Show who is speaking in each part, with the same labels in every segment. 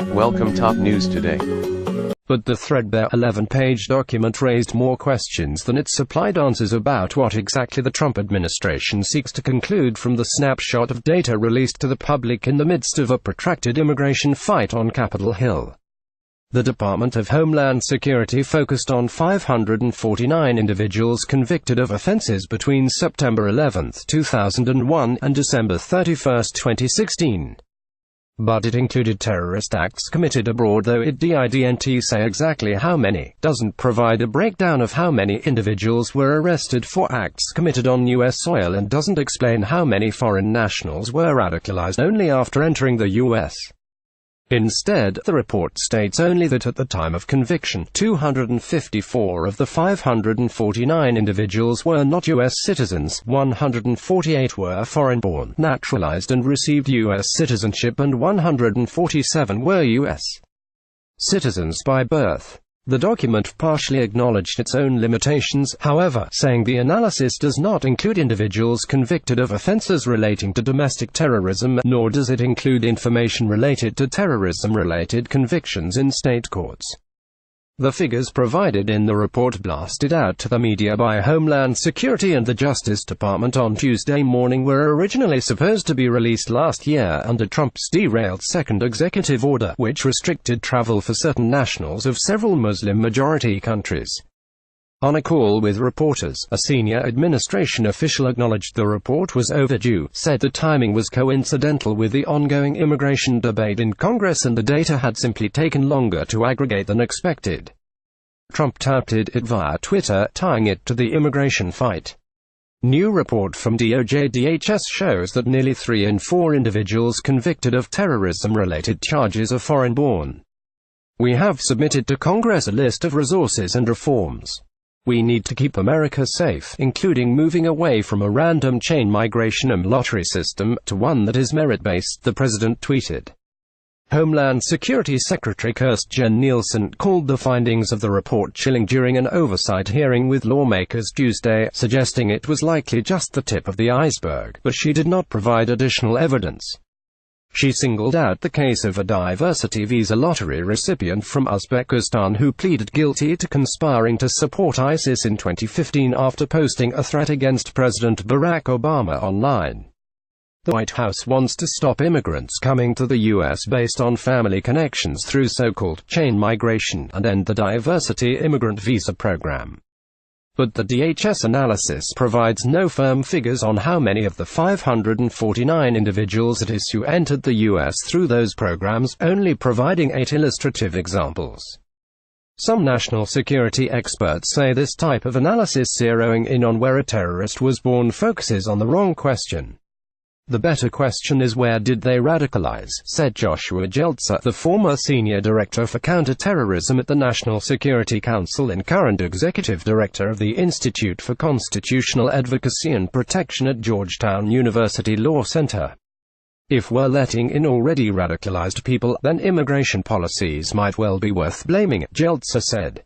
Speaker 1: Welcome top news today.
Speaker 2: But the threadbare 11-page document raised more questions than it supplied answers about what exactly the Trump administration seeks to conclude from the snapshot of data released to the public in the midst of a protracted immigration fight on Capitol Hill. The Department of Homeland Security focused on 549 individuals convicted of offenses between September 11, 2001 and December 31, 2016. But it included terrorist acts committed abroad, though it didn't say exactly how many, doesn't provide a breakdown of how many individuals were arrested for acts committed on U.S. soil, and doesn't explain how many foreign nationals were radicalized only after entering the U.S. Instead, the report states only that at the time of conviction, 254 of the 549 individuals were not U.S. citizens, 148 were foreign-born, naturalized and received U.S. citizenship, and 147 were U.S. citizens by birth. The document partially acknowledged its own limitations, however, saying the analysis does not include individuals convicted of offenses relating to domestic terrorism, nor does it include information related to terrorism-related convictions in state courts. The figures provided in the report blasted out to the media by Homeland Security and the Justice Department on Tuesday morning were originally supposed to be released last year under Trump's derailed second executive order, which restricted travel for certain nationals of several Muslim-majority countries. On a call with reporters, a senior administration official acknowledged the report was overdue, said the timing was coincidental with the ongoing immigration debate in Congress and the data had simply taken longer to aggregate than expected. Trump touted it via Twitter, tying it to the immigration fight. New report from DOJ/DHS shows that nearly 3 in 4 individuals convicted of terrorism-related charges are foreign-born. We have submitted to Congress a list of resources and reforms. We need to keep America safe, including moving away from a random chain migration and lottery system, to one that is merit-based, the president tweeted. Homeland Security Secretary Kirstjen Nielsen called the findings of the report chilling during an oversight hearing with lawmakers Tuesday, suggesting it was likely just the tip of the iceberg, but she did not provide additional evidence. She singled out the case of a diversity visa lottery recipient from Uzbekistan who pleaded guilty to conspiring to support ISIS in 2015 after posting a threat against President Barack Obama online. The White House wants to stop immigrants coming to the U.S. based on family connections through so-called chain migration, and end the diversity immigrant visa program. But the DHS analysis provides no firm figures on how many of the 549 individuals at issue entered the U.S. through those programs, only providing 8 illustrative examples. Some national security experts say this type of analysis, zeroing in on where a terrorist was born, focuses on the wrong question. The better question is, where did they radicalize, said Joshua Jeltzer, the former senior director for counterterrorism at the National Security Council and current executive director of the Institute for Constitutional Advocacy and Protection at Georgetown University Law Center. If we're letting in already radicalized people, then immigration policies might well be worth blaming, Jeltzer said.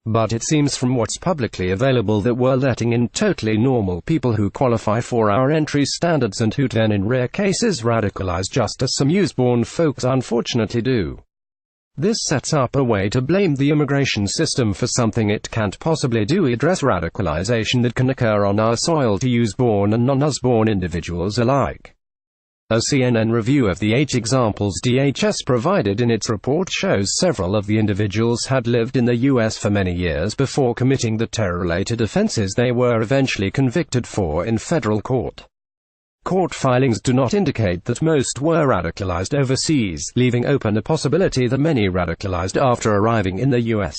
Speaker 2: But it seems from what's publicly available that we're letting in totally normal people who qualify for our entry standards and who then in rare cases radicalize, just as some US-born folks unfortunately do. This sets up a way to blame the immigration system for something it can't possibly do: address radicalization that can occur on our soil to US-born and non-US-born individuals alike. A CNN review of the 8 examples DHS provided in its report shows several of the individuals had lived in the U.S. for many years before committing the terror-related offenses they were eventually convicted for in federal court. Court filings do not indicate that most were radicalized overseas, leaving open a possibility that many radicalized after arriving in the U.S.